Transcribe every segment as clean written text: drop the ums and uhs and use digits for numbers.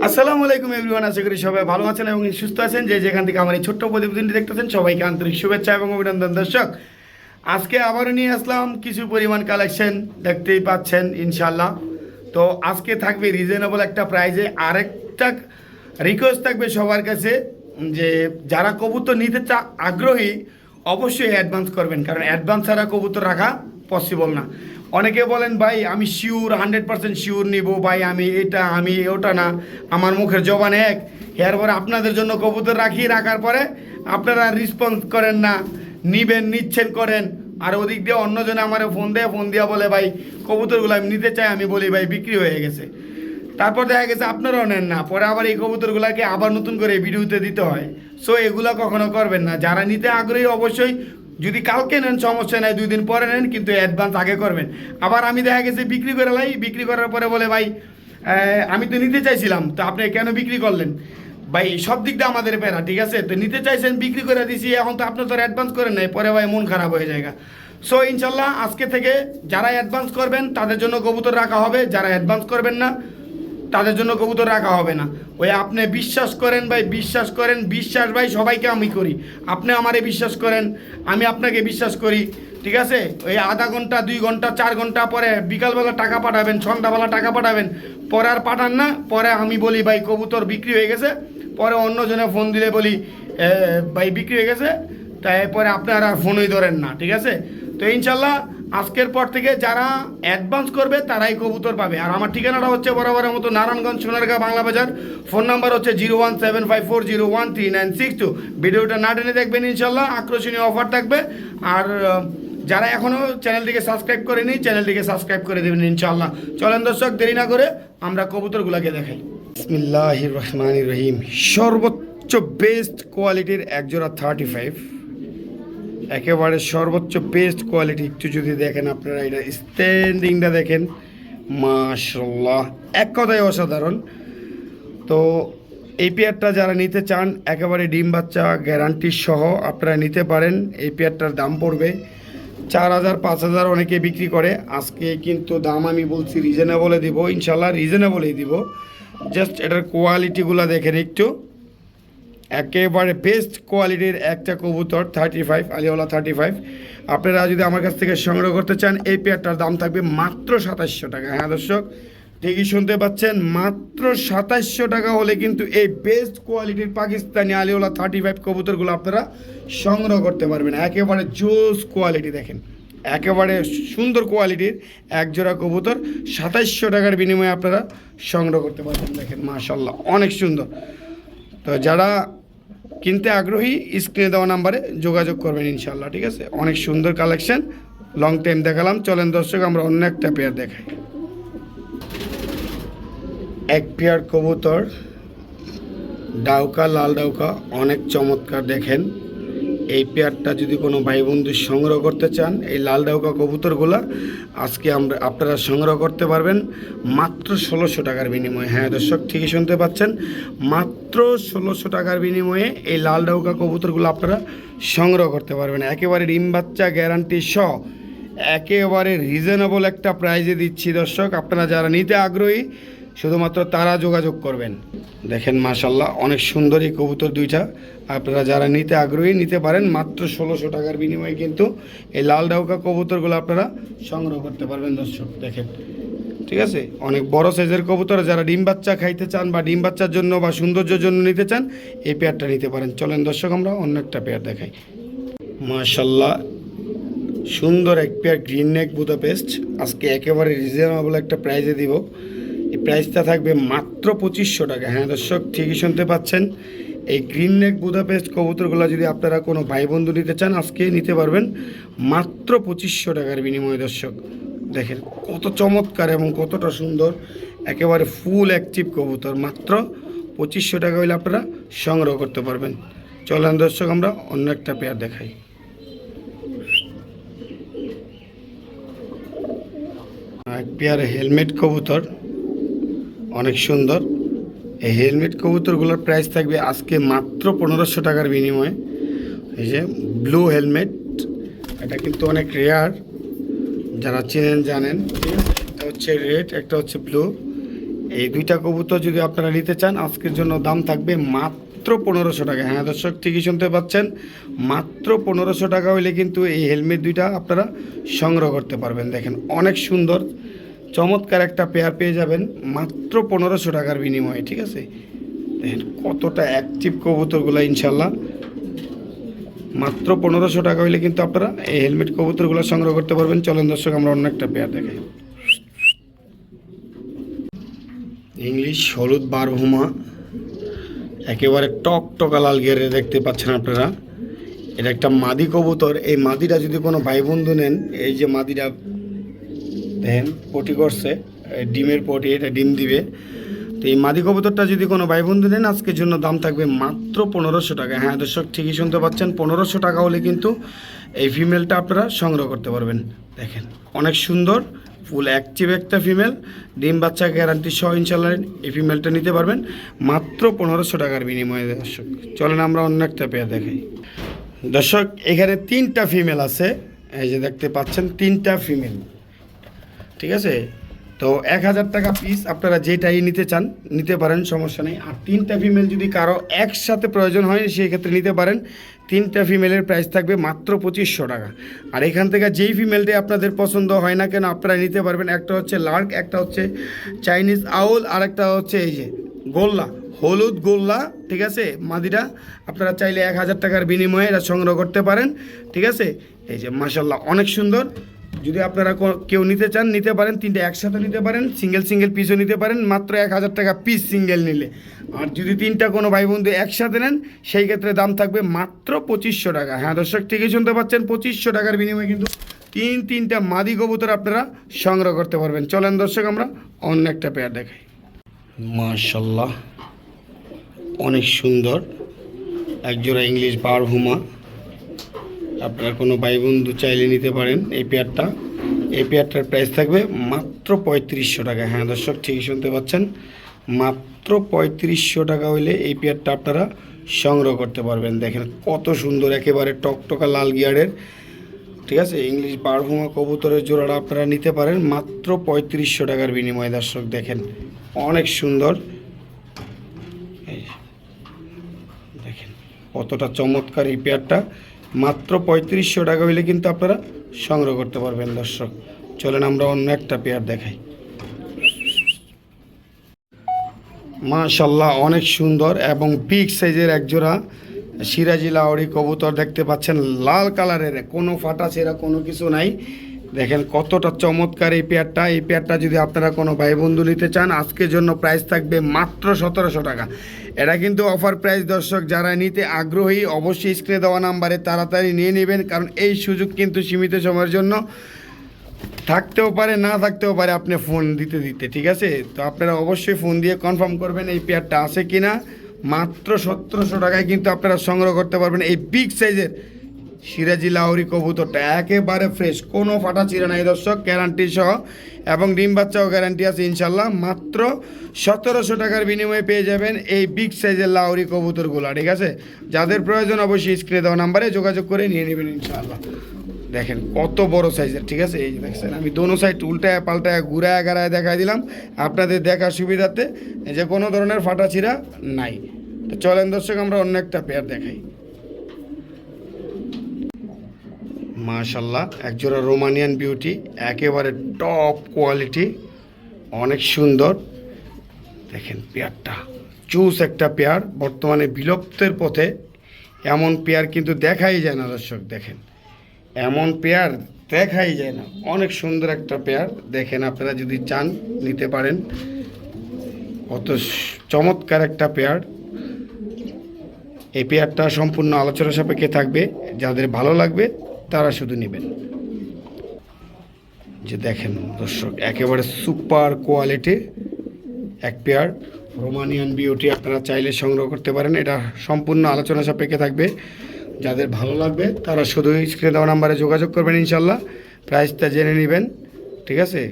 আসসালামু আলাইকুম এভরিওয়ান, আশা করি সবাই ভালো আছেন এবং সুস্থ আছেন। যে যেখান থেকে আমার এই ছোট্ট প্রতিবেদনটি দেখতেছেন সবাইকে আন্তরিক শুভেচ্ছা এবং অভিনন্দন। দর্শক, আজকে আবারও নিয়ে আসলাম কিছু পরিমাণ কালেকশন, দেখতেই পাচ্ছেন ইনশাল্লাহ। তো আজকে থাকবে রিজনেবল একটা প্রাইজে। আরেকটা রিকোয়েস্ট থাকবে সবার কাছে, যে যারা কবুতর নিতে আগ্রহী অবশ্যই অ্যাডভান্স করবেন, কারণ অ্যাডভান্স ছাড়া কবুতর রাখা পসিবল না। অনেকে বলেন ভাই আমি শিওর 100% শিওর নিব, ভাই আমি এটা আমি ওটা না, আমার মুখের জবান এক। এরপরে আপনাদের জন্য কবুতর রাখার পরে আপনারা রেসপন্স করেন না, নিচ্ছেন করেন, আর ওদিক দিয়ে অন্যজনে আমার ফোন দিয়া বলে ভাই কবুতরগুলো আমি নিতে চাই, আমি বলি ভাই বিক্রি হয়ে গেছে। তারপর দেখা গেছে আপনারাও নেন না, পরে আবার এই কবুতরগুলোকে আবার নতুন করে ভিডিওতে দিতে হয়। সো এগুলো কখনো করবেন না। যারা নিতে আগ্রহী অবশ্যই, যদি কালকে নেন সমস্যা নেই, 2 দিন পরে নেন, কিন্তু অ্যাডভান্স আগে করবেন। আবার আমি দেখা গেছে বিক্রি করার পরে বলে ভাই আমি তো নিতে চাইছিলাম, তো আপনি কেন বিক্রি করলেন? ভাই সব দিক দিয়ে আমাদের প্যারা, ঠিক আছে? তো নিতে চাইছেন, বিক্রি করে দিছি, এখন তো আপনি তো অ্যাডভান্স করেন নাই, পরে ভাই মন খারাপ হয়ে যায়। সো ইনশাল্লাহ আজকে থেকে যারা অ্যাডভান্স করবেন তাদের জন্য কবুতর রাখা হবে, যারা অ্যাডভান্স করবেন না তাদের জন্য কবুতর রাখা হবে না। ওই আপনি বিশ্বাস করেন ভাই, বিশ্বাস ভাই সবাইকে আমি করি, আপনি আমারে বিশ্বাস করেন, আমি আপনাকে বিশ্বাস করি, ঠিক আছে? ওই আধা ঘন্টা 2 ঘন্টা 4 ঘন্টা পরে বিকালবেলা টাকা পাঠাবেন, সন্ধ্যাবেলা টাকা পাঠাবেন, পরে আর পাঠান না। পরে আমি বলি ভাই কবুতর বিক্রি হয়ে গেছে, পরে অন্যজনে ফোন দিলে বলি ভাই বিক্রি হয়ে গেছে, তাই পরে আপনারা আর ফোনই ধরেন না, ঠিক আছে? তো ইনশাল্লাহ আজকের পর থেকে যারা অ্যাডভান্স করবে তারাই কবুতর পাবে। আর আমার ঠিকানাটা হচ্ছে বরাবরের মতো নারায়ণগঞ্জ সোনারগাঁ বাংলা বাজার। ফোন নাম্বার হচ্ছে 01754013962। ভিডিওটা না টেনে দেখবেন ইনশাল্লাহ, আকর্ষণীয় অফার থাকবে। আর যারা এখনও চ্যানেলটিকে সাবস্ক্রাইব করেনি চ্যানেলটিকে সাবস্ক্রাইব করে দেবেন ইনশাল্লাহ। চলেন দর্শক, দেরি না করে আমরা কবুতরগুলোকে দেখাই। বিসমিল্লাহির রহমানির রহিম। সর্বোচ্চ বেস্ট কোয়ালিটির একজোড়া 35, একেবারে সর্বোচ্চ বেস্ট কোয়ালিটি। একটু যদি দেখেন আপনারা, এটা স্ট্যান্ডিংটা দেখেন, মাশাআল্লাহ, এক কথায় অসাধারণ। তো এই পেয়ারটা যারা নিতে চান একেবারে ডিম বাচ্চা গ্যারান্টি সহ আপনারা নিতে পারেন। এই পেয়ারটার দাম পড়বে 4000 5000, অনেকে বিক্রি করে। আজকে কিন্তু দাম আমি বলছি রিজনেবলে দিব, ইনশাল্লাহ রিজনেবলেই দিব। জাস্ট এটার কোয়ালিটিগুলো দেখেন একটু, একেবারে বেস্ট কোয়ালিটির একটা কবুতর 35, আলিওয়ালা 35। আপনারা যদি আমার কাছ থেকে সংগ্রহ করতে চান এই পেয়ারটার দাম থাকবে মাত্র 2700 টাকা। হ্যাঁ দর্শক, ঠিকই শুনতে পাচ্ছেন, মাত্র 2700 টাকা হলে কিন্তু এই বেস্ট কোয়ালিটির পাকিস্তানি আলিওয়ালা 35 কবুতরগুলো আপনারা সংগ্রহ করতে পারবেন। একেবারে জোস কোয়ালিটি দেখেন, একেবারে সুন্দর কোয়ালিটির একজোড়া কবুতর 2700 টাকার বিনিময়ে আপনারা সংগ্রহ করতে পারবেন। দেখেন মাশাআল্লাহ, অনেক সুন্দর। তো যারা কিনতে আগ্রহী স্ক্রিনে দেওয়া নাম্বারে যোগাযোগ করবেন ইনশাল্লাহ, ঠিক আছে? অনেক সুন্দর কালেকশন, লং টাইম দেখালাম। চলেন দর্শক আমরা অন্য একটা পেয়ার দেখাই। এক পেয়ার কবুতর ডাউকা, লাল ডাউকা, অনেক চমৎকার। দেখেন এই পেয়ারটা যদি কোনো ভাই বন্ধু সংগ্রহ করতে চান, এই লাল ডাউকা কবুতরগুলা আজকে আপনারা সংগ্রহ করতে পারবেন মাত্র 1600 টাকার বিনিময়ে। হ্যাঁ দর্শক, ঠিকই শুনতে পাচ্ছেন, মাত্র 1600 টাকার বিনিময়ে এই লাল ডাউকা কবুতরগুলো আপনারা সংগ্রহ করতে পারবেন। একেবারে ডিম বাচ্চা গ্যারান্টি সহ একেবারে রিজনেবল একটা প্রাইজে দিচ্ছি দর্শক। আপনারা যারা নিতে আগ্রহী শুধুমাত্র তারা যোগাযোগ করবেন। দেখেন মাশাআল্লাহ, অনেক সুন্দর এই কবুতর দুইটা। আপনারা যারা নিতে আগ্রহী নিতে পারেন মাত্র 1600 টাকার বিনিময়ে কিন্তু এই লাল ডাউকা কবুতরগুলো আপনারা সংগ্রহ করতে পারবেন দর্শক। দেখেন, ঠিক আছে? অনেক বড় সাইজের কবুতর, যারা ডিম বাচ্চা খাইতে চান বা ডিম বাচ্চার জন্য বা সৌন্দর্যের জন্য নিতে চান এই পেয়ারটা নিতে পারেন। চলেন দর্শক আমরা অন্য একটা পেয়ার দেখাই। মাশাআল্লাহ, সুন্দর এক পেয়ার গ্রিন নেক বুদাপেস্ট আজকে একেবারে রিজনেবল একটা প্রাইজে দিব। এই প্রাইসটা থাকবে মাত্র 2500 টাকা। হ্যাঁ দর্শক, ঠিকই শুনতে পাচ্ছেন, এই গ্রিন নেক বুদাপেস্ট কবুতরগুলো যদি আপনারা কোনো ভাই বন্ধু নিতে চান আজকে নিতে পারবেন মাত্র 2500 টাকার বিনিময়ে। দর্শক দেখেন কত চমৎকার এবং কতটা সুন্দর, একেবারে ফুল অ্যাক্টিভ কবুতর। মাত্র 2500 টাকা হলে আপনারা সংগ্রহ করতে পারবেন। চলেন দর্শক আমরা অন্য একটা পেয়ার দেখাই। এক পেয়ার হেলমেট কবুতর, অনেক সুন্দর। এই হেলমেট কবুতরগুলোর প্রাইস থাকবে আজকে মাত্র 1500 টাকার বিনিময়ে। এই যে ব্লু হেলমেট, এটা কিন্তু অনেক রেয়ার, যারা চেনেন জানেন, ঠিক আছে? একটা হচ্ছে রেড, একটা হচ্ছে ব্লু। এই দুইটা কবুতর যদি আপনারা নিতে চান আজকের জন্য দাম থাকবে মাত্র 1500 টাকা। হ্যাঁ দর্শক, ঠিকই শুনতে পাচ্ছেন, মাত্র 1500 টাকা হইলে কিন্তু এই হেলমেট দুইটা আপনারা সংগ্রহ করতে পারবেন। দেখেন অনেক সুন্দর চমৎকার একটা পেয়ার পেয়ে যাবেন মাত্র 1500 টাকার বিনিময়ে। ঠিক আছে, দেখেন কতটা অ্যাক্টিভ কবুতরগুলো, ইনশাল্লাহ মাত্র 1500 টাকা হইলে কিন্তু আপনারা এই হেলমেট কবুতরগুলো সংগ্রহ করতে পারবেন। চলেন দর্শক আমরা অন্য একটা পেয়ার দেখাই। ইংলিশ হলুদ বারহুমা, একেবারে টকটকা লাল গিয়ারে দেখতে পাচ্ছেন আপনারা। এটা একটা মাদি কবুতর। এই মাদিটা যদি কোনো ভাই বন্ধু নেন, এই যে মাদিটা দেখেন পটি করছে, ডিমের পটি, এটা ডিম দিবে। তো এই মাদি কবুতরটা যদি কোনো ভাই বন্ধু নেন আজকের জন্য দাম থাকবে মাত্র 1500 টাকা। হ্যাঁ দর্শক, ঠিকই শুনতে পাচ্ছেন, 1500 টাকা হলে কিন্তু এই ফিমেলটা আপনারা সংগ্রহ করতে পারবেন। দেখেন অনেক সুন্দর ফুল অ্যাক্টিভ একটা ফিমেল, ডিম বাচ্চা গ্যারান্টি সহ ইনশাল্লাহ এই ফিমেলটা নিতে পারবেন মাত্র 1500 টাকার বিনিময়ে। দর্শক চলেন আমরা অন্য একটা পেয়ার দেখাই। দর্শক এখানে 3টা ফিমেল আছে, এই যে দেখতে পাচ্ছেন 3টা ফিমেল। ঠিক আছে, তো 1000 টাকা পিস, আপনারা যেটাই নিতে চান নিতে পারেন, সমস্যা নেই। আর 3টা ফিমেল যদি কারো একসাথে প্রয়োজন হয় সেই ক্ষেত্রে নিতে পারেন। 3টা ফিমেলের প্রাইস থাকবে মাত্র 2500 টাকা। আর এখান থেকে যেই ফিমেলটি আপনাদের পছন্দ হয় না কেন আপনারা নিতে পারবেন। একটা হচ্ছে লার্ক, একটা হচ্ছে চাইনিজ আউল, আর একটা হচ্ছে এই যে গোল্লা, হলুদ গোল্লা। ঠিক আছে, মাদিটা আপনারা চাইলে 1000 টাকার বিনিময়ে এটা সংগ্রহ করতে পারেন। ঠিক আছে, এই যে মাশাল্লাহ অনেক সুন্দর। যদি আপনারা কেউ নিতে চান নিতে পারেন, 3টে একসাথে নিতে পারেন, সিঙ্গেল পিসও নিতে পারেন মাত্র 1000 টাকা পিস সিঙ্গেল নিলে। আর যদি 3টা কোনো ভাই বন্ধু একসাথে নেন সেই ক্ষেত্রে দাম থাকবে মাত্র 2500 টাকা। হ্যাঁ দর্শক, ঠিকই শুনতে পাচ্ছেন, 2500 টাকার বিনিময়ে কিন্তু 3টা মাদি কবুতর আপনারা সংগ্রহ করতে পারবেন। চলেন দর্শক আমরা অন্য একটা পেয়ার দেখাই। মাশাল্লাহ অনেক সুন্দর একজোড়া ইংলিশ বারহুমা, আপনার কোনো ভাই বন্ধু চাইলে নিতে পারেন এই পেয়ারটা। এই পেয়ারটার প্রাইস থাকবে মাত্র 3500 টাকা। হ্যাঁ দর্শক, ঠিকই শুনতে পাচ্ছেন, মাত্র 3500 টাকা হইলে এই পেয়ারটা আপনারা সংগ্রহ করতে পারবেন। দেখেন কত সুন্দর, একেবারে টকটকা লাল গিয়ারের। ঠিক আছে, ইংলিশ বারহুমা কবুতরের জোড়াটা আপনারা নিতে পারেন মাত্র 3500 টাকার বিনিময়ে। দর্শক দেখেন অনেক সুন্দর, দেখেন কতটা চমৎকার এই পেয়ারটা, মাত্র 3500 টাকা হইলে কিন্তু আপনারা সংগ্রহ করতে পারবেন। দর্শক চলেন আমরা অন্য একটা পেয়ার দেখাই। মাশাল্লাহ অনেক সুন্দর এবং বিগ সাইজের একজোড়া সিরাজি লাহোরি কবুতর দেখতে পাচ্ছেন, লাল কালারের, কোনো ফাটা ছেঁড়া কোনো কিছু নাই। দেখেন কতটা চমৎকার এই পেয়ারটা। এই পেয়ারটা যদি আপনারা কোনো ভাই বন্ধু নিতে চান আজকের জন্য প্রাইস থাকবে মাত্র 1700 টাকা। এটা কিন্তু অফার প্রাইস। দর্শক যারা নিতে আগ্রহী অবশ্যই স্ক্রিনে দেওয়া নাম্বারে তাড়াতাড়ি নিয়ে নেবেন, কারণ এই সুযোগ কিন্তু সীমিত সময়ের জন্য, থাকতেও পারে না থাকতেও পারে আপনি ফোন দিতে দিতে। ঠিক আছে, তো আপনারা অবশ্যই ফোন দিয়ে কনফার্ম করবেন এই পেয়ারটা আছে কি না। মাত্র 1700 টাকায় কিন্তু আপনারা সংগ্রহ করতে পারবেন এই বিগ সাইজের সিরাজি লাহোরি কবুতরটা, একেবারে ফ্রেশ, কোনো ফাটা চিরা নাই দর্শক, গ্যারান্টি সহ, এবং ডিম বাচ্চাও গ্যারান্টি আছে ইনশাল্লাহ। মাত্র 1700 টাকার বিনিময়ে পেয়ে যাবেন এই বিগ সাইজের লাহোরি কবুতরগুলো। ঠিক আছে, যাদের প্রয়োজন অবশ্যই স্ক্রিনে দেওয়া নাম্বারে যোগাযোগ করে নিয়ে নেবেন ইনশাআল্লাহ। দেখেন কত বড় সাইজের। ঠিক আছে, এই যে দেখছেন আমি দোনো সাইড উল্টায় পাল্টায় ঘুরায় গাড়ায় দেখাই দিলাম আপনাদের দেখার সুবিধাতে, যে কোনো ধরনের ফাটা চিরা নাই। তো চলেন দর্শক আমরা অন্য একটা পেয়ার দেখাই। মাশাল্লাহ একজোড়া রোমানিয়ান বিউটি, একেবারে টপ কোয়ালিটি, অনেক সুন্দর। দেখেন পেয়ারটা চুজ একটা পেয়ার, বর্তমানে বিলুপ্তের পথে, এমন পেয়ার কিন্তু দেখাই যায় না দর্শক। দেখেন এমন পেয়ার দেখাই যায় না, অনেক সুন্দর একটা পেয়ার। দেখেন আপনারা যদি চান নিতে পারেন, কত চমৎকার একটা পেয়ার। এই পেয়ারটা সম্পূর্ণ আলোচনা সাপেক্ষে থাকবে, যাদের ভালো লাগবে তারা শুধু নেবেন। যে দেখেন দর্শক একেবারে সুপার কোয়ালিটি এক পেয়ার রোমানিয়ান বিউটি, আপনারা চাইলে সংগ্রহ করতে পারেন। এটা সম্পূর্ণ আলোচনা সাপেক্ষে থাকবে, যাদের ভালো লাগবে তারা শুধু স্ক্রিনে দেওয়া নাম্বারে যোগাযোগ করবেন ইনশাল্লাহ, প্রাইসটা জেনে নেবেন। ঠিক আছে,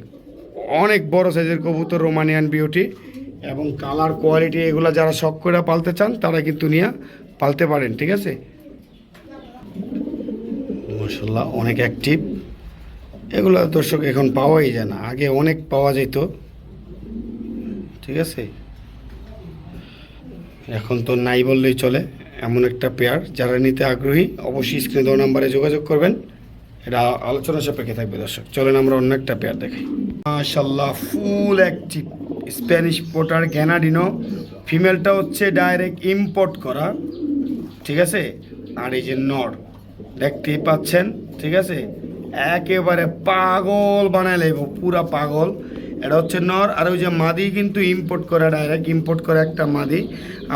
অনেক বড় সাইজের কবুতর রোমানিয়ান বিউটি, এবং কালার কোয়ালিটি এগুলো যারা শখ করে পালতে চান তারা কিন্তু নিয়ে পালতে পারেন। ঠিক আছে, মাশাআল্লাহ অনেক অ্যাক্টিভ এগুলো দর্শক, এখন পাওয়াই যায় না, আগে অনেক পাওয়া যেত। ঠিক আছে, এখন তো নাই বললেই চলে এমন একটা পেয়ার। যারা নিতে আগ্রহী অবশ্যই স্ক্রিনে দেওয়া নাম্বারে যোগাযোগ করবেন, এটা আলোচনা সাপেক্ষে থাকবে। দর্শক চলেন আমরা অন্য একটা পেয়ার দেখাই। মাশাআল্লাহ, ফুল অ্যাক্টিভ স্প্যানিশ পোটার গ্যানাডিনো। ফিমেলটা হচ্ছে ডাইরেক্ট ইম্পোর্ট করা, ঠিক আছে। আর এই যে নর দেখতেই পাচ্ছেন, ঠিক আছে, একেবারে পাগল বানায় লাগবে, পুরা পাগল। এটা হচ্ছে নর, আর ওই যে মাদি কিন্তু ইম্পোর্ট করা, ডাইরেক্ট ইম্পোর্ট করা একটা মাদি।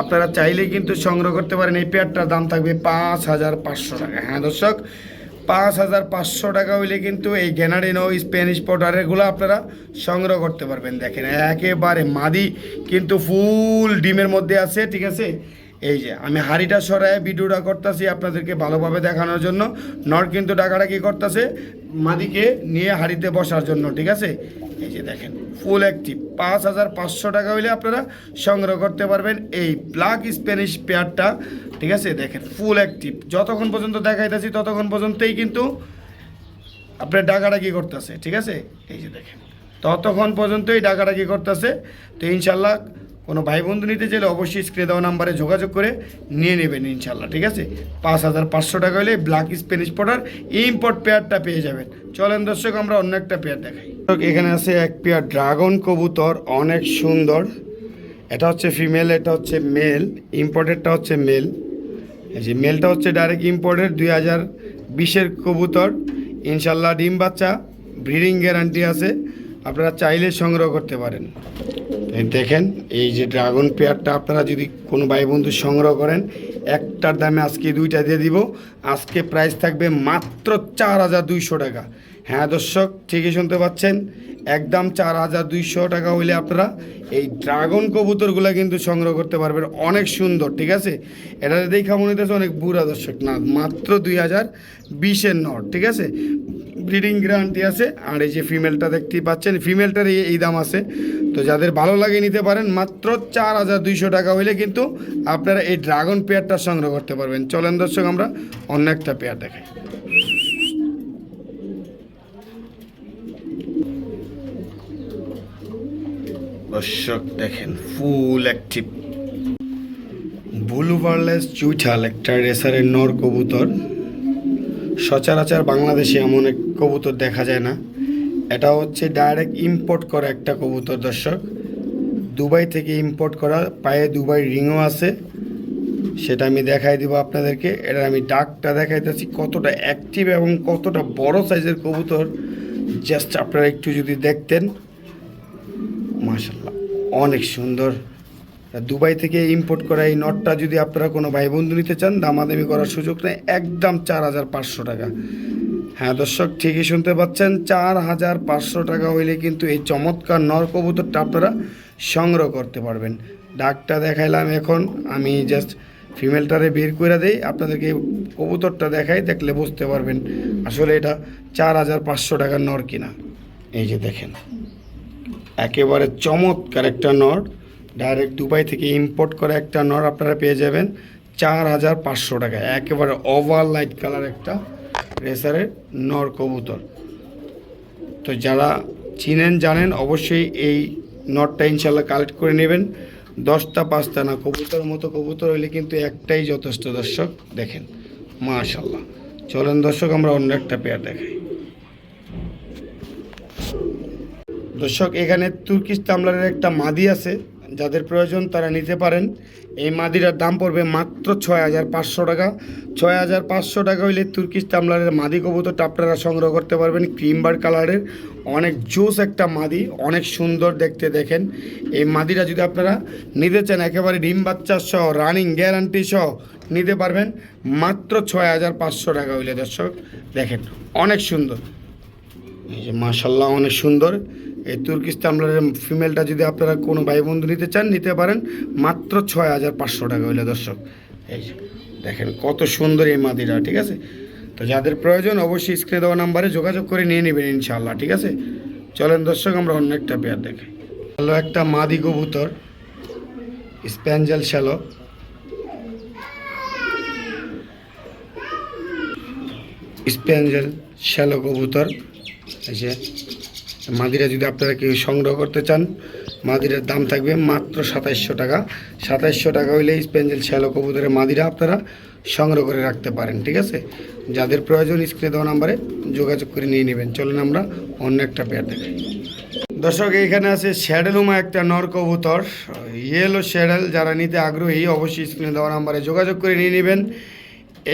আপনারা চাইলে কিন্তু সংগ্রহ করতে পারেন। এই পেয়ারটার দাম থাকবে 5,500 টাকা। হ্যাঁ দর্শক, 5,500 টাকা হইলে কিন্তু এই গ্যানাডিনো স্প্যানিশ পটারেরগুলো আপনারা সংগ্রহ করতে পারবেন। দেখেন একেবারে মাদি কিন্তু ফুল ডিমের মধ্যে আছে, ঠিক আছে। এই যে আমি হাড়িটা সরায় ভিডিওটা করতেছি আপনাদেরকে ভালোভাবে দেখানোর জন্য। নর কিন্তু ডাকাডাকি করতেছে মাদিকে নিয়ে হাড়িতে বসার জন্য, ঠিক আছে। এই যে দেখেন ফুল অ্যাক্টিভ, 5,500 টাকা হইলে আপনারা সংগ্রহ করতে পারবেন এই ব্ল্যাক স্প্যানিশ পেয়ারটা, ঠিক আছে। দেখেন ফুল অ্যাক্টিভ, যতক্ষণ পর্যন্ত দেখাইতেছি ততক্ষণ পর্যন্তই কিন্তু আপনার ডাকাডাকি করতেছে, ঠিক আছে। এই যে দেখেন ততক্ষণ পর্যন্তই ডাকাডাকি করতেছে। তো ইনশাল্লাহ কোনো ভাই বন্ধু নিতে চাইলে অবশ্যই স্ক্রিনে দেওয়া নাম্বারে যোগাযোগ করে নিয়ে নেবেন ইনশাল্লাহ, ঠিক আছে। 5,500 টাকা হলে ব্ল্যাক স্প্যানিশ পটার ইম্পোর্ট পেয়ারটা পেয়ে যাবেন। চলেন দর্শক আমরা অন্য একটা পেয়ার দেখাই। এখানে আছে এক পেয়ার ড্রাগন কবুতর, অনেক সুন্দর। এটা হচ্ছে ফিমেল, এটা হচ্ছে মেল। ইম্পোর্টেডটা হচ্ছে মেল। এই যে মেলটা হচ্ছে ডাইরেক্ট ইম্পোর্টেড, 2020-এর কবুতর। ইনশাল্লাহ ডিম বাচ্চা, ব্রিডিং গ্যারান্টি আছে, আপনারা চাইলে সংগ্রহ করতে পারেন। দেখেন এই যে ড্রাগন পেয়ারটা আপনারা যদি কোনো ভাই বন্ধু সংগ্রহ করেন, একটার দামে আজকে দুইটা দিয়ে দিব। আজকে প্রাইস থাকবে মাত্র 4,200 টাকা। হ্যাঁ দর্শক, ঠিকই শুনতে পাচ্ছেন, একদম 4,200 টাকা হইলে আপনারা এই ড্রাগন কবুতরগুলো কিন্তু সংগ্রহ করতে পারবেন। অনেক সুন্দর, ঠিক আছে। এটা দেখা মনে হইতেছে অনেক বুড়া, দর্শক না, মাত্র 2020-এর নট, ঠিক আছে। ব্রিডিং গ্যারান্টি আছে। আর এই যে ফিমেলটা দেখতেই পাচ্ছেন, ফিমেলটার এই দাম আছে। তো যাদের ভালো লাগে নিতে পারেন, মাত্র 4,200 টাকা হইলে কিন্তু আপনারা এই ড্রাগন পেয়ারটা সংগ্রহ করতে পারবেন। চলেন দর্শক আমরা অন্য একটা পেয়ার দেখাই। দর্শক দেখেন ফুল অ্যাক্টিভ ব্লু বার্লেস চুইঠাল, একটা রেসারের নর কবুতর। সচরাচর বাংলাদেশে এমন এক কবুতর দেখা যায় না। এটা হচ্ছে ডাইরেক্ট ইম্পোর্ট করা একটা কবুতর দর্শক, দুবাই থেকে ইম্পোর্ট করা। পায়ে দুবাই রিংও আছে, সেটা আমি দেখাই দিব আপনাদেরকে। এটা আমি ডাকটা দেখাইতেছি কতটা অ্যাক্টিভ এবং কতটা বড় সাইজের কবুতর, জাস্ট আপনারা একটু যদি দেখতেন। মাশাআল্লাহ অনেক সুন্দর। দুবাই থেকে ইম্পোর্ট করা এই নটটা যদি আপনারা কোনো ভাই বন্ধু নিতে চান, দামাদামি করার সুযোগ নেই, একদম 4,500 টাকা। হ্যাঁ দর্শক, ঠিকই শুনতে পাচ্ছেন, 4,500 টাকা হইলে কিন্তু এই চমৎকার নর কবুতরটা আপনারা সংগ্রহ করতে পারবেন। ডাকটা দেখাইলাম, এখন আমি জাস্ট ফিমেলটারে বের করে দেই, আপনাদেরকে কবুতরটা দেখাই, দেখলে বুঝতে পারবেন আসলে এটা 4,500 টাকার নর কিনা। এই যে দেখেন একেবারে চমৎকার একটা নর, ডাইরেক্ট দুবাই থেকে ইম্পোর্ট করা একটা নর আপনারা পেয়ে যাবেন 4,500 টাকা। একেবারে ওভার লাইট কালার একটা রেসারের নর কবুতর। তো যারা চিনেন জানেন অবশ্যই এই নটটা ইনশাল্লাহ কালেক্ট করে নেবেন। 10টা 5টা না, কবুতর মতো কবুতর হইলে কিন্তু একটাই যথেষ্ট। দর্শক দেখেন মাশাআল্লাহ। চলেন দর্শক আমরা অন্য একটা পেয়ার দেখাই। দর্শক এখানে তুর্কিশ তামলারের একটা মাদি আছে, যাদের প্রয়োজন তারা নিতে পারেন। এই মাদিটার দাম পড়বে মাত্র 6,500 টাকা। 6,500 টাকা হইলে তুর্কিশ তামলারের মাদি কবুতরটা আপনারা সংগ্রহ করতে পারবেন। ক্রিমবার কালারের অনেক জোস একটা মাদি, অনেক সুন্দর দেখতে। দেখেন এই মাদিটা যদি আপনারা নিতে চান, একেবারে ডিম বাচ্চা সহ রানিং গ্যারান্টি সহ নিতে পারবেন মাত্র 6,500 টাকা হইলে। দর্শক দেখেন অনেক সুন্দর, এই যে মাশাআল্লাহ অনেক সুন্দর। এই তুর্কিশ তামলারের ফিমেলটা যদি আপনারা কোনো ভাই বন্ধু নিতে চান, নিতে পারেন মাত্র 6,500 টাকা হইলে। দর্শক এই যে দেখেন কত সুন্দর এই মাদিটা, ঠিক আছে। তো যাদের প্রয়োজন অবশ্যই স্ক্রিনে দেওয়া নাম্বারে যোগাযোগ করে নিয়ে নেবেন ইনশাআল্লাহ, ঠিক আছে। চলেন দর্শক আমরা অন্য একটা পেয়ার দেখাই। হলো একটা মাদি কবুতর, স্প্যাঞ্জেল শ্যালো। স্প্যাঞ্জেল শ্যালো কবুতর। এই যে মাদিরা যদি আপনারা কেউ সংগ্রহ করতে চান, মাদিরার দাম থাকবে মাত্র 2700 টাকা। 2700 টাকা হইলে স্পেঞ্জেল শ্যালো কবুতরের মাদিরা আপনারা সংগ্রহ করে রাখতে পারেন, ঠিক আছে। যাদের প্রয়োজন স্ক্রিনে দেওয়া নাম্বারে যোগাযোগ করে নিয়ে নেবেন। চলুন আমরা অন্য একটা পেয়ার দেখাই। দর্শক, এখানে আছে শ্যাডেলুমা একটা নর কবুতর, ইয়েলো শ্যাডেল। যারা নিতে আগ্রহী অবশ্যই স্ক্রিনে দেওয়া নাম্বারে যোগাযোগ করে নিয়ে নেবেন।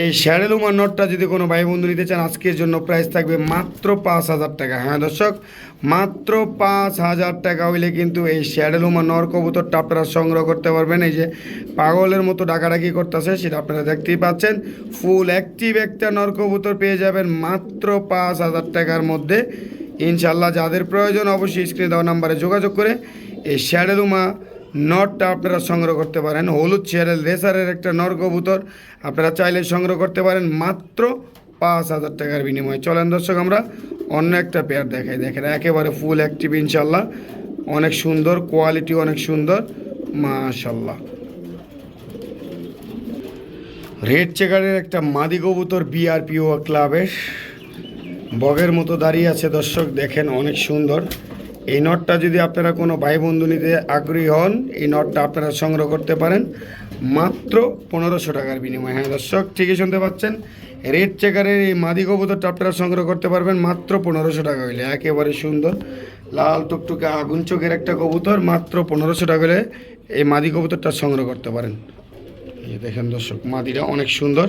এই শ্যাডেলুমা নটটা যদি কোনো ভাই বন্ধু নিতে চান, আজকের জন্য প্রাইস থাকবে মাত্র 5000 টাকা। হ্যাঁ দর্শক, মাত্র 5000 টাকা হইলে কিন্তু এই শ্যাডেলুমা নর কবুতরটা আপনারা সংগ্রহ করতে পারবেন। এই যে পাগলের মতো ডাকাডাকি করতেছে সেটা আপনারা দেখতেই পাচ্ছেন। ফুল অ্যাক্টিভ একটা নর কবুতর পেয়ে যাবেন মাত্র 5000 টাকার মধ্যে ইনশাল্লাহ। যাদের প্রয়োজন অবশ্যই স্ক্রিনে দেওয়া নাম্বারে যোগাযোগ করে এই শ্যাডেলুমা নটটা আপনারা সংগ্রহ করতে পারেন। হলুদ শ্যাডেল রেসারের একটা নর কবুতর আপনারা চাইলে সংগ্রহ করতে পারেন মাত্র 5000 টাকার বিনিময়ে। চলেন দর্শক আমরা অন্য একটা পেয়ার দেখাই। দেখেন একেবারে ফুল অ্যাক্টিভ ইনশাল্লাহ, অনেক সুন্দর কোয়ালিটি, অনেক সুন্দর মাশাল্লাহ। রেড চেকারের একটা মাদি কবুতর বিআরপিও ক্লাবের, বগের মতো দাঁড়িয়ে আছে দর্শক, দেখেন অনেক সুন্দর। এই নটটা যদি আপনারা কোনো ভাই বন্ধু নিতে আগ্রহী হন, এই নটটা আপনারা সংগ্রহ করতে পারেন মাত্র 1500 টাকার বিনিময়ে। হ্যাঁ দর্শক, ঠিকই শুনতে পাচ্ছেন, রেড চেকারের এই মাদি কবুতরটা আপনারা সংগ্রহ করতে পারবেন মাত্র 1500 টাকা হইলে। একেবারে সুন্দর লাল টুকটুকে আগুন চোখের একটা কবুতর, মাত্র 1500 টাকা হলে এই মাদি কবুতরটা সংগ্রহ করতে পারেন। এই দেখেন দর্শক, মাদিরা অনেক সুন্দর।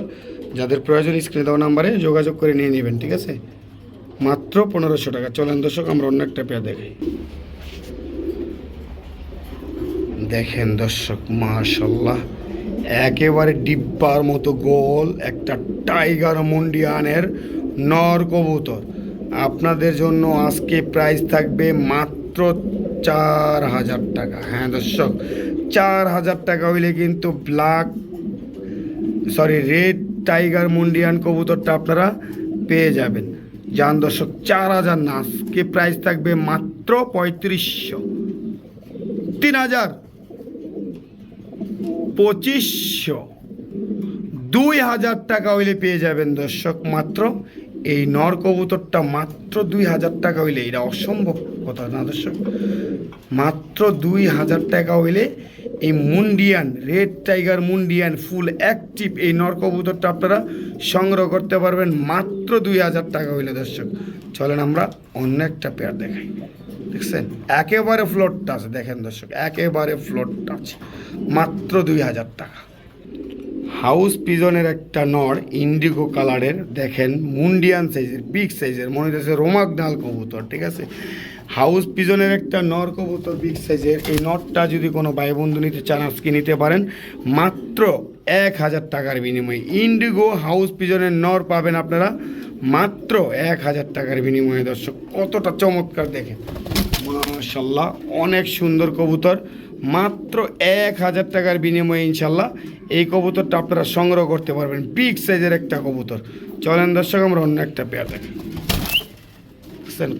যাদের প্রয়োজন স্ক্রিনে দেওয়া নাম্বারে যোগাযোগ করে নিয়ে নেবেন, ঠিক আছে। মাত্র 1500 টাকা। চলেন দর্শক আমরা অন্য একটা পেয়ার দেখাই। দেখেন দর্শক মাশাল্লাহ, একেবারে ডিব্বার মতো গোল একটা টাইগার মুন্ডিয়ানের নর কবুতর আপনাদের জন্য আজকে প্রাইস থাকবে মাত্র 4000 টাকা। হ্যাঁ দর্শক, 4000 টাকা হইলে কিন্তু রেড টাইগার মুন্ডিয়ান কবুতরটা আপনারা পেয়ে যাবেন। যান দর্শক, 4000 না, আজকে প্রাইস থাকবে মাত্র 3500, 3000, 2500, 2000 টাকা হইলে পেয়ে যাবেন দর্শক। মাত্র এই নর কবুতরটা মাত্র 2000 টাকা হইলে, এটা অসম্ভব কথা না দর্শক, মাত্র 2000 টাকা হইলে এই মুন্ডিয়ান রেড টাইগার মুন্ডিয়ান ফুল অ্যাক্টিভ এই নর কবুতরটা আপনারা সংগ্রহ করতে পারবেন মাত্র 2000 টাকা হইলে দর্শক। চলেন আমরা অন্য একটা পেয়ার দেখাই। দেখছেন একেবারে ফ্লোট টাচ, দেখেন দর্শক একেবারে ফ্লোট টাচ, মাত্র 2000 টাকা। হাউস পিজনের একটা নর ইন্ডিগো কালারের, দেখেন মুন্ডিয়ান সাইজের, বিগ সাইজের, মনে হচ্ছে রোমাগনাল কবুতর, ঠিক আছে। হাউস পিজনের একটা নর কবুতর বিগ সাইজের। এই নটটা যদি কোনো ভাই বন্ধু নিতে চান আজকে নিতে পারেন মাত্র 1000 টাকার বিনিময়ে। ইন্ডিগো হাউস পিজনের নর পাবেন আপনারা মাত্র 1000 টাকার বিনিময়ে দর্শক। কতটা চমৎকার দেখেন মাশাল্লাহ, অনেক সুন্দর কবুতর, মাত্র 1000 টাকার বিনিময়ে ইনশাল্লাহ এই কবুতরটা আপনারা সংগ্রহ করতে পারবেন। বিগ সাইজের একটা কবুতর। চলেন দর্শক আমরা অন্য একটা পেয়ার দেখেন।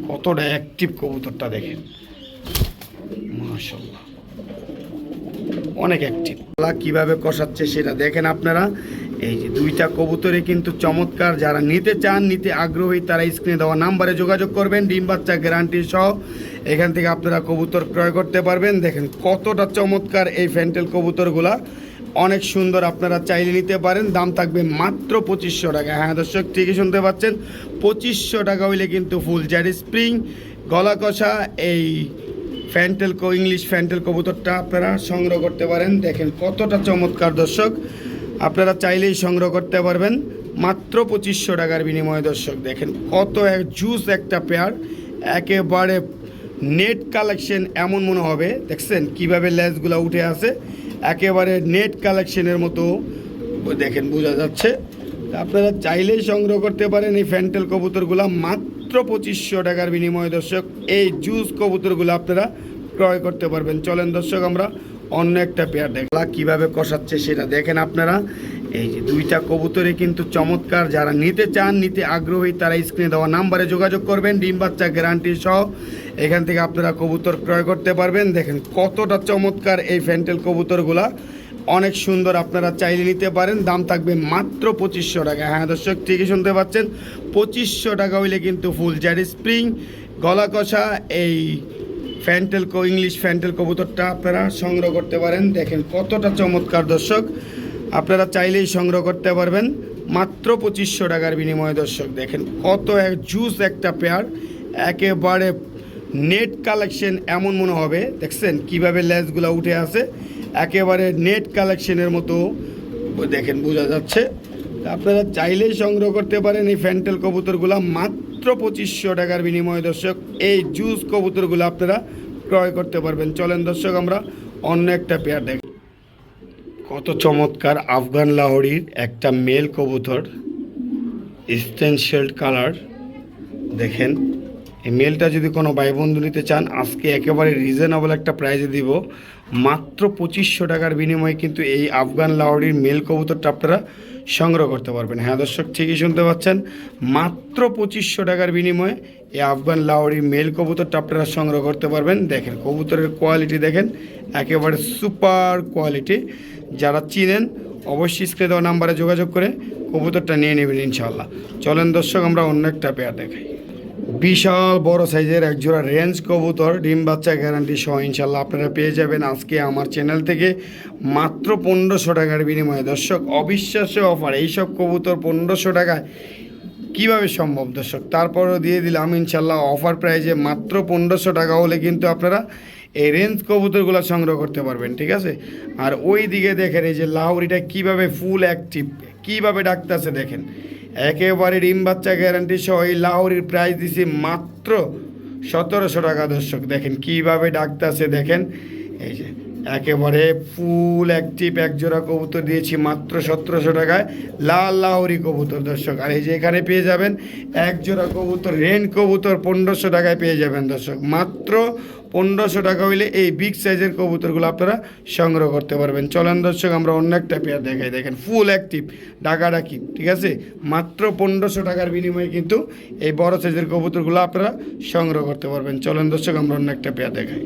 কতটা অ্যাক্টিভ কবুতরটা দেখেন মাশাল্লাহ, অনেক অ্যাক্টিভ। কিভাবে কষাচ্ছে সেটা দেখেন আপনারা। এই যে দুইটা কবুতরে কিন্তু চমৎকার। যারা নিতে চান, নিতে আগ্রহী, তারা স্ক্রিনে দেওয়া নাম্বারে যোগাযোগ করবেন। ডিম বাচ্চা গ্যারান্টি সহ এখান থেকে আপনারা কবুতর ক্রয় করতে পারবেন। দেখেন কতটা চমৎকার এই ফ্যান্টেল কবুতরগুলা, অনেক সুন্দর। আপনারা চাইলে নিতে পারেন, দাম থাকবে মাত্র 2500 টাকা। হ্যাঁ দর্শক, ঠিকই শুনতে পাচ্ছেন, 2500 টাকা হইলে কিন্তু ফুল জেড স্প্রিং গলা কষা এই ফ্যান্টেল ইংলিশ ফ্যান্টেল কবুতরটা আপনারা সংগ্রহ করতে পারেন। দেখেন কতটা চমৎকার দর্শক, আপনারা চাইলেই সংগ্রহ করতে পারবেন মাত্র 2500 টাকার বিনিময়ে দর্শক। দেখেন কত জুস একটা পেয়ার, একেবারে নেট কালেকশন এমন মনে হবে। দেখছেন কিভাবে লেজগুলো উঠে আসে, একেবারে নেট কালেকশনের মতো দেখেন বোঝা যাচ্ছে। আপনারা চাইলেই সংগ্রহ করতে পারেন এই ফ্যান্টেল কবুতরগুলো মাত্র 2500 টাকার বিনিময়ে দর্শক। এই জুস কবুতরগুলো আপনারা ক্রয় করতে পারবেন। চলেন দর্শক আমরা অন্য একটা পেয়ার দেখলা কিভাবে কষাচ্ছে সেটা দেখেন আপনারা। এই যে দুইটা কবুতরে কিন্তু চমৎকার। যারা নিতে চান, নিতে আগ্রহী, তারা স্ক্রিনে দেওয়া নাম্বারে যোগাযোগ করবেন। ডিম বাচ্চা গ্যারান্টি সহ এখান থেকে আপনারা কবুতর ক্রয় করতে পারবেন। দেখেন কতটা চমৎকার এই ফ্যান্টেল কবুতরগুলা, অনেক সুন্দর। আপনারা চাইলে নিতে পারেন, দাম থাকবে মাত্র 2500 টাকা। হ্যাঁ দর্শক, ঠিকই শুনতে পাচ্ছেন, 2500 টাকা হইলে কিন্তু ফুল জেড স্প্রিং গলা কষা এই ইংলিশ ফ্যান্টেল কবুতরটা আপনারা সংগ্রহ করতে পারেন। দেখেন কতটা চমৎকার দর্শক, আপনারা চাইলেই সংগ্রহ করতে পারবেন মাত্র 2500 টাকার বিনিময়ে। দর্শক দেখেন কত জুস একটা পেয়ার, একেবারে নেট কালেকশন এমন মনে হবে। দেখছেন কিভাবে লেজগুলো উঠে আছে, একেবারে নেট কালেকশনের মতো দেখেন বোঝা যাচ্ছে। আপনারা চাইলেই সংগ্রহ করতে পারেন এই ফ্যান্টেল কবুতরগুলো মাত্র 2500 টাকার বিনিময়ে। দর্শক এই জুস কবুতরগুলো আপনারা ক্রয় করতে পারবেন। চলেন দর্শক আমরা অন্য একটা পেয়ার দেখি। কত চমৎকার আফগান লাহোরির একটা মেল কবুতর, স্টেনশেল্ড কালার। দেখেন এই মেলটা যদি কোনো ভাই বন্ধু নিতে চান, আজকে একেবারে রিজনেবল একটা প্রাইজে দিব, মাত্র 2500 টাকার বিনিময়ে কিন্তু এই আফগান লাহোরির মেল কবুতরটা আপনারা সংগ্রহ করতে পারবেন। হ্যাঁ দর্শক ঠিকই শুনতে পাচ্ছেন, মাত্র 2500 টাকার বিনিময়ে এই আফগান লাহোরির মেল কবুতরটা আপনারা সংগ্রহ করতে পারবেন। দেখেন কবুতরের কোয়ালিটি দেখেন, একেবারে সুপার কোয়ালিটি। যারা চিনেন অবশ্যই স্ক্রিনে দেওয়া নাম্বারে যোগাযোগ করে কবুতরটা নিয়ে নেবেন ইনশাআল্লাহ। চলেন দর্শক আমরা অন্য একটা পেয়ার দেখাই। বিশাল বড় সাইজের একজোড়া রেঞ্জ কবুতর, ডিম বাচ্চা গ্যারান্টি সহ ইনশাল্লাহ আপনারা পেয়ে যাবেন আজকে আমার চ্যানেল থেকে মাত্র 1500 টাকার বিনিময়ে। দর্শক অবিশ্বাস্য অফার, এইসব কবুতর 1500 টাকায় কীভাবে সম্ভব দর্শক, তারপরও দিয়ে দিলাম ইনশাল্লাহ অফার প্রাইজে মাত্র 1500 টাকা হলে কিন্তু আপনারা এই রেঞ্জ কবুতরগুলো সংগ্রহ করতে পারবেন। ঠিক আছে, আর ওই দিকে দেখেন এই যে লাহোরিটা কীভাবে ফুল অ্যাক্টিভ, কীভাবে ডাকতেছে দেখেন, একেবারে ডিম বাচ্চা গ্যারান্টি সহ এই লাহোরির প্রাইস দিছি মাত্র 1700 টাকা। দর্শক দেখেন কীভাবে ডাকতেছে দেখেন, এই যে একেবারে ফুল অ্যাক্টিভ একজোড়া কবুতর দিয়েছি মাত্র 1700 টাকায়, লাল লাহোরি কবুতর দর্শক। আর এই যে এখানে পেয়ে যাবেন একজোড়া কবুতর রেন কবুতর 1500 টাকায় পেয়ে যাবেন দর্শক। মাত্র 1500 টাকা হইলে এই বিগ সাইজের কবুতরগুলো আপনারা সংগ্রহ করতে পারবেন। চলেন দর্শক আমরা অন্য একটা পেয়ার দেখাই। দেখেন ফুল অ্যাক্টিভ ডাকাডাকি, ঠিক আছে, মাত্র 1500 টাকার বিনিময়ে কিন্তু এই বড় সাইজের কবুতরগুলো আপনারা সংগ্রহ করতে পারবেন। চলেন দর্শক আমরা অন্য একটা পেয়ার দেখাই।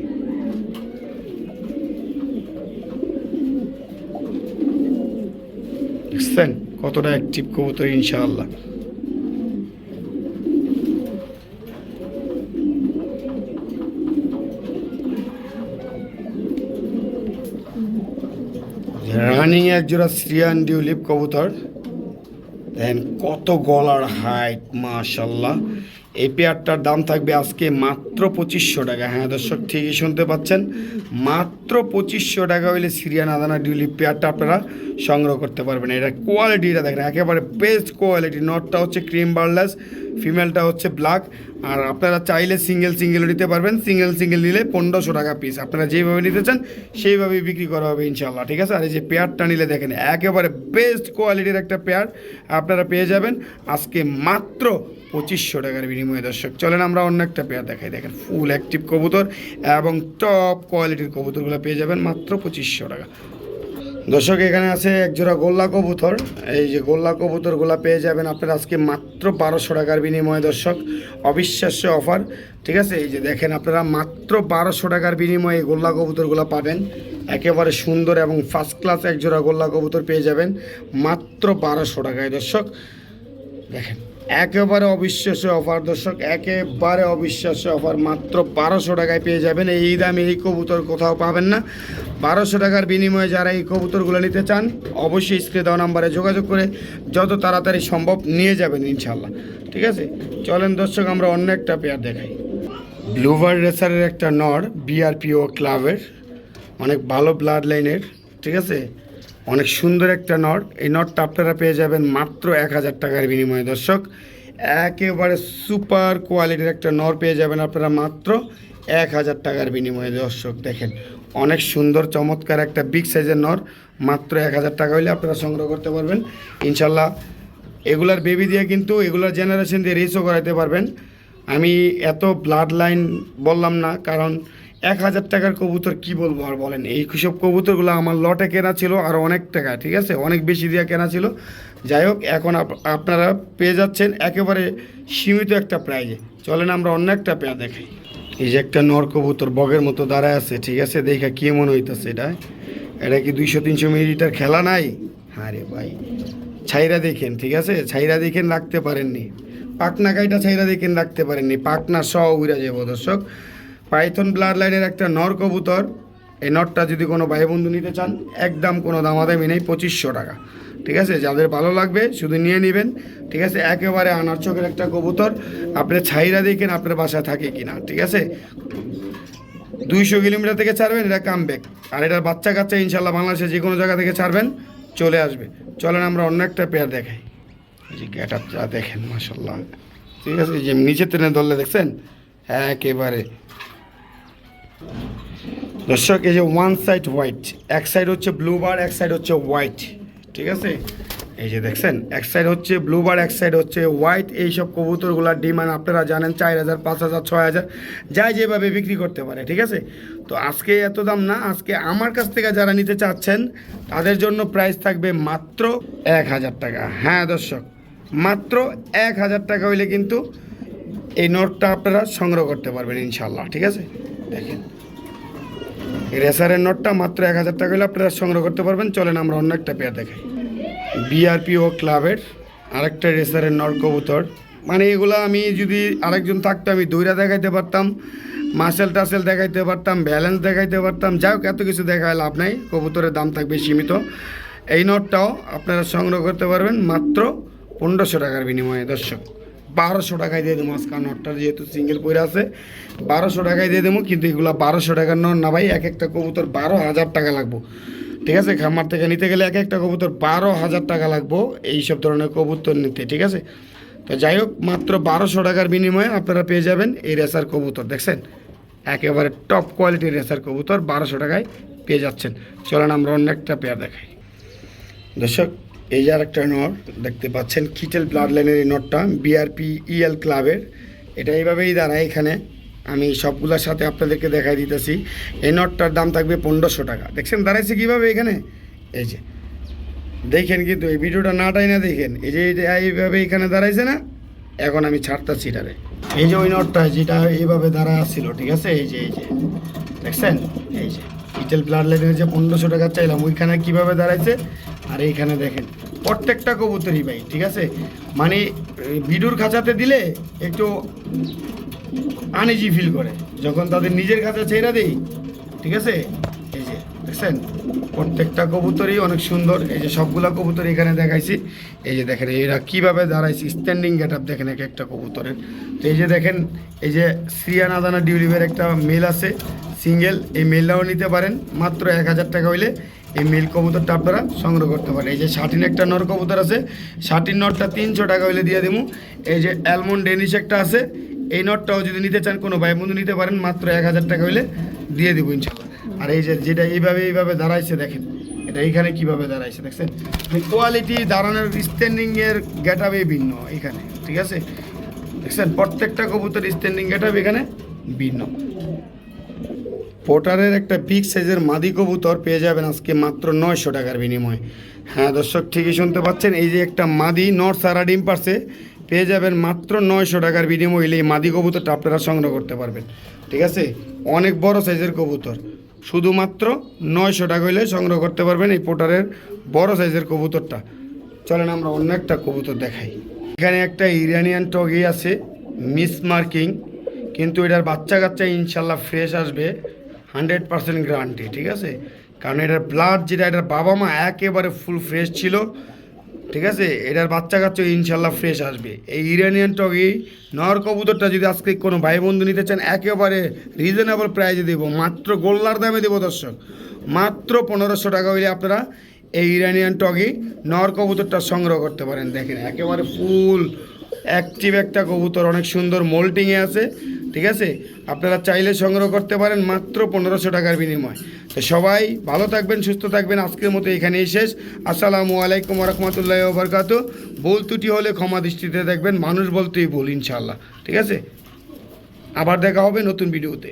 দেখছেন কতটা অ্যাক্টিভ কবুতর ইনশাআল্লাহ। রানিং একজোড়া সিরিয়ান ডিউলিপ কবুতর, দেখেন কত গলার হাইট মাশাল্লাহ। এই পেয়ারটার দাম থাকবে আজকে মাত্র 2500 টাকা। হ্যাঁ দর্শক ঠিকই শুনতে পাচ্ছেন, মাত্র 2500 টাকা হইলে সিরিয়ান আদানা ডিউলিপ পেয়ারটা আপনারা সংগ্রহ করতে পারবেন। এটা কোয়ালিটিটা দেখেন একেবারে বেস্ট কোয়ালিটি। নটটা হচ্ছে ক্রিম বার্লেস, ফিমেলটা হচ্ছে ব্ল্যাক। আর আপনারা চাইলে সিঙ্গেল নিতে পারবেন, সিঙ্গেল নিলে 1500 টাকা পিস। আপনারা যেইভাবে নিতে চান সেইভাবেই বিক্রি করা হবে ইনশাল্লাহ। ঠিক আছে, আর এই যে পেয়ারটা নিলে দেখেন একেবারে বেস্ট কোয়ালিটির একটা পেয়ার আপনারা পেয়ে যাবেন আজকে মাত্র 2500 টাকার বিনিময়ে। দর্শক চলেন আমরা অন্য একটা পেয়ার দেখাই। দেখেন ফুল অ্যাক্টিভ কবুতর এবং টপ কোয়ালিটির কবুতরগুলো পেয়ে যাবেন মাত্র 2500 টাকা। দর্শক এখানে আছে একজোড়া গোল্লা কবুতর, এই যে গোল্লা কবুতরগুলো পেয়ে যাবেন আপনারা আজকে মাত্র 1200 টাকার বিনিময়ে। দর্শক অবিশ্বাস্য অফার, ঠিক আছে, এই যে দেখেন আপনারা মাত্র 1200 টাকার বিনিময়ে গোল্লা কবুতরগুলো পাবেন। একেবারে সুন্দর এবং ফার্স্ট ক্লাস একজোড়া গোল্লা কবুতর পেয়ে যাবেন মাত্র 1200 টাকায়। দর্শক দেখেন একেবারে অবিশ্বাস্য অফার দর্শক, একেবারে অবিশ্বাস্য অফার, মাত্র 1200 টাকায় পেয়ে যাবেন। এই দামে এই কবুতর কোথাও পাবেন না। 1200 টাকার বিনিময়ে যারা এই কবুতরগুলো নিতে চান অবশ্যই স্ক্রিনে দেওয়া নাম্বারে যোগাযোগ করে যত তাড়াতাড়ি সম্ভব নিয়ে যাবেন ইনশাল্লাহ। ঠিক আছে, চলেন দর্শক আমরা অন্য একটা পেয়ার দেখাই। ব্লুবার রেসারের একটা নর, বিআরপিও ক্লাবের, অনেক ভালো ব্লাড লাইনের, ঠিক আছে, অনেক সুন্দর একটা নট। এই নটটা আপনারা পেয়ে যাবেন মাত্র 1000 টাকার বিনিময়ে। দর্শক একেবারে সুপার কোয়ালিটির একটা নর পেয়ে যাবেন আপনারা মাত্র 1000 টাকার বিনিময়ে। দর্শক দেখেন অনেক সুন্দর চমৎকার একটা বিগ সাইজের নর, মাত্র 1000 টাকা হইলে আপনারা সংগ্রহ করতে পারবেন ইনশাল্লাহ। এগুলার বেবি দিয়ে কিন্তু এগুলার জেনারেশন দিয়ে রেসও করাতে পারবেন। আমি এত ব্লাড লাইন বললাম না, কারণ 1000 টাকার কবুতর কি বলবো আর বলেন। এই সব কবুতরগুলো আমার লটে কেনা ছিল আর অনেক টাকা, ঠিক আছে, অনেক বেশি দিয়ে কেনা ছিল। যাই হোক এখন আপনারা পেয়ে যাচ্ছেন একেবারে সীমিত একটা প্রাইজে। চলেন আমরা অন্য একটা পেয়ার দেখাই। এই যে একটা নর কবুতর বগের মতো দাঁড়ায় আছে, ঠিক আছে, দেখা কি মনে হইতেছে এটা কি 200-300 মিলিলিটার খেলা নাই? হ্যাঁ রে ভাই, ছাইরা দেখেন, ঠিক আছে, ছাইরা দেখেন রাখতে পারেননি, পাকনা গাইটা ছাইরা দেখেন রাখতে পারেননি, পাকনা সহ উড়ে যাবো দর্শক। পাইথন ব্লাড লাইনের একটা নর কবুতর। এই নটটা যদি কোনো ভাই বন্ধু নিতে চান একদম কোনো দামাদামি নেই, 2500 টাকা। ঠিক আছে, যাদের ভালো লাগবে শুধু নিয়ে নেবেন। ঠিক আছে, একেবারে আনার চোখের একটা কবুতর। আপনি ছাইরা দেখেন আপনার বাসায় থাকে কিনা। ঠিক আছে, 200 কিলোমিটার থেকে ছাড়বেন, এটা কামব্যাক। আর এটার বাচ্চা কাচ্চা ইনশাল্লাহ বাংলাদেশে যে কোনো জায়গা থেকে ছাড়বেন চলে আসবে। চলেন আমরা অন্য একটা পেয়ার দেখাই। এই যে গেট আপটা দেখেন মাশাল্লাহ। ঠিক আছে, যে নিচে টেনে ধরলে দেখছেন একেবারে দর্শক, এই যে ওয়ান সাইড হোয়াইট, এক সাইড হচ্ছে ব্লু বার, এক সাইড হচ্ছে হোয়াইট। ঠিক আছে, এই যে দেখছেন এক সাইড হচ্ছে ব্লু বার, এক সাইড হচ্ছে হোয়াইট। এইসব কবুতরগুলোর ডিমান্ড আপনারা জানেন 4000, 5000, 6000 যাই যেভাবে বিক্রি করতে পারে। ঠিক আছে, তো আজকে এত দাম না, আজকে আমার কাছ থেকে যারা নিতে চাচ্ছেন তাদের জন্য প্রাইস থাকবে মাত্র 1000 টাকা। হ্যাঁ দর্শক, মাত্র 1000 টাকা হইলে কিন্তু এই নোটটা আপনারা সংগ্রহ করতে পারবেন ইনশাল্লাহ। ঠিক আছে, দেখেন এই রেসারের নোটটা মাত্র 1000 টাকা হলে আপনারা সংগ্রহ করতে পারবেন। চলেন আমরা অন্য একটা পেয়ার দেখাই। বিআরপিও ক্লাবের আরেকটা রেসারের নর কবুতর। মানে এগুলো আমি যদি আরেকজন থাকতো আমি দৌড়া দেখাইতে পারতাম, মাসেল টাসেল দেখাইতে পারতাম, ব্যালেন্স দেখাইতে পারতাম। যাই হোক, এত কিছু দেখায় লাভ নাই, কবুতরের দাম থাকবে সীমিত। এই নটটাও আপনারা সংগ্রহ করতে পারবেন মাত্র 1500 টাকার বিনিময়ে। দর্শক 1200 টাকায় দিয়ে দেবো আজকাল নটটা, যেহেতু সিঙ্গেল পয়রা আছে 1200 টাকায় দিয়ে দেবো। কিন্তু এগুলো 1200 টাকার নট না ভাই, এক একটা কবুতর 12,000 টাকা লাগবো। ঠিক আছে, খামার থেকে নিতে গেলে এক একটা কবুতর 12,000 টাকা লাগবো এইসব ধরনের কবুতর নিতে। ঠিক আছে, তো যাই হোক, মাত্র 1200 টাকার বিনিময়ে আপনারা পেয়ে যাবেন এই রেসার কবুতর। দেখছেন একেবারে টপ কোয়ালিটির রেসার কবুতর 1200 টাকায় পেয়ে যাচ্ছেন। চলেন আমরা অন্য একটা পেয়ার দেখাই। দর্শক এই যে আরেকটা নট দেখতে পাচ্ছেন, কিটেল ব্লাড লাইনের এই নটটা বিআরপি ইএল ক্লাবের। এটা এইভাবেই দাঁড়ায় এখানে, আমি সবগুলোর সাথে আপনাদেরকে দেখাই দিতেছি। এই নটটার দাম থাকবে 1500 টাকা। দেখছেন দাঁড়াইছে কীভাবে এখানে, এই যে দেখেন, কিন্তু এই ভিডিওটা নাটাই না দেখেন, এই যে এইভাবে এখানে দাঁড়াইছে না, এখন আমি ছাড়তাছি এটারে। এই যে ওই নটটা যেটা এইভাবে দাঁড়া আসছিল, ঠিক আছে, এই যে দেখছেন, এই যে কিটেল ব্লাড লাইনের যে 1500 টাকা চাইলাম ওইখানে কীভাবে দাঁড়াইছে। আর এইখানে দেখেন প্রত্যেকটা কবুতরই ভাই, ঠিক আছে, মানে ভিডিওর খাঁচাতে দিলে একটু আনইজি ফিল করে যখন তাদের নিজের খাঁচা ছেড়ে দেই। ঠিক আছে, এই যে দেখছেন প্রত্যেকটা কবুতরই অনেক সুন্দর। এই যে সবগুলা কবুতর এখানে দেখাইছি, এই যে দেখেন এরা কীভাবে দাঁড়াইছি, স্ট্যান্ডিং গেট আপ দেখেন এক একটা কবুতরের। তো এই যে দেখেন, এই যে শ্রিয়ান আদানা ডিউলিভের একটা মেল আছে সিঙ্গেল, এই মেলটাও নিতে পারেন মাত্র 1000 টাকা হইলে এই মেল কবুতরটা আপনারা সংগ্রহ করতে পারেন। এই যে শাটিন একটা নর কবুতর আছে, শাটিন নটটা 300 টাকা হইলে দিয়ে দেবো। এই যে অ্যালমন্ড ডেনিশ একটা আছে, এই নটটাও যদি নিতে চান কোনো ভাই বন্ধু নিতে পারেন মাত্র 1000 টাকা হইলে দিয়ে দেবো ইনশাল্লাহ। আর এই যে যেটা এইভাবে দাঁড়াইছে দেখেন, এটা এইখানে কীভাবে দাঁড়াইছে দেখছেন, কোয়ালিটি দাঁড়ানোর স্ট্যান্ডিংয়ের গেট আপে ভিন্ন এখানে। ঠিক আছে, দেখছেন প্রত্যেকটা কবুতর স্ট্যান্ডিং গেট আপ এখানে ভিন্ন। পোটারের একটা বিগ সাইজের মাদি কবুতর পেয়ে যাবেন আজকে মাত্র 900 টাকার বিনিময়ে। হ্যাঁ দর্শক ঠিকই শুনতে পাচ্ছেন, এই যে একটা মাদি নর সারা ডিম পারছে পেয়ে যাবেন মাত্র 900 টাকার বিনিময়ে। এই মাদি কবুতরটা আপনারা সংগ্রহ করতে পারবেন। ঠিক আছে, অনেক বড় সাইজের কবুতর, শুধুমাত্র 900 টাকা হইলে সংগ্রহ করতে পারবেন এই পোটারের বড় সাইজের কবুতরটা। চলেন আমরা অন্য একটা কবুতর দেখাই। এখানে একটা ইরানিয়ান টগি আছে মিস মার্কিং, কিন্তু এটার বাচ্চা কাচ্চা ইনশাল্লাহ ফ্রেশ আসবে, 100% গ্যারান্টি। ঠিক আছে, কারণ এটার ব্লাড যেটা এটার বাবা মা একেবারে ফুল ফ্রেশ ছিল। ঠিক আছে, এটার বাচ্চা কাচ্চা ইনশাল্লাহ ফ্রেশ আসবে। এই ইরানিয়ান টগি নর কবুতরটা যদি আজকে কোনো ভাই বন্ধু নিতে চান একেবারে রিজনেবল প্রাইজে দেবো, মাত্র গোল্লার দামে দেবো দর্শক, মাত্র 1500 টাকা হইলে আপনারা এই ইরানিয়ান টগি নর কবুতরটা সংগ্রহ করতে পারেন। দেখেন একেবারে ফুল অ্যাক্টিভ একটা কবুতর, অনেক সুন্দর মোল্টিংয়ে আছে। ঠিক আছে, আপনারা চাইলে সংগ্রহ করতে পারেন মাত্র 1500 টাকার বিনিময়। তো সবাই ভালো থাকবেন, সুস্থ থাকবেন, আজকের মতো এখানেই শেষ। আসসালামু আলাইকুম রহমতুল্লাহ বরকাত। ভুল ত্রুটি হলে ক্ষমা দৃষ্টিতে দেখবেন, মানুষ বলতেই ভুল ইনশাল্লাহ। ঠিক আছে, আবার দেখা হবে নতুন ভিডিওতে।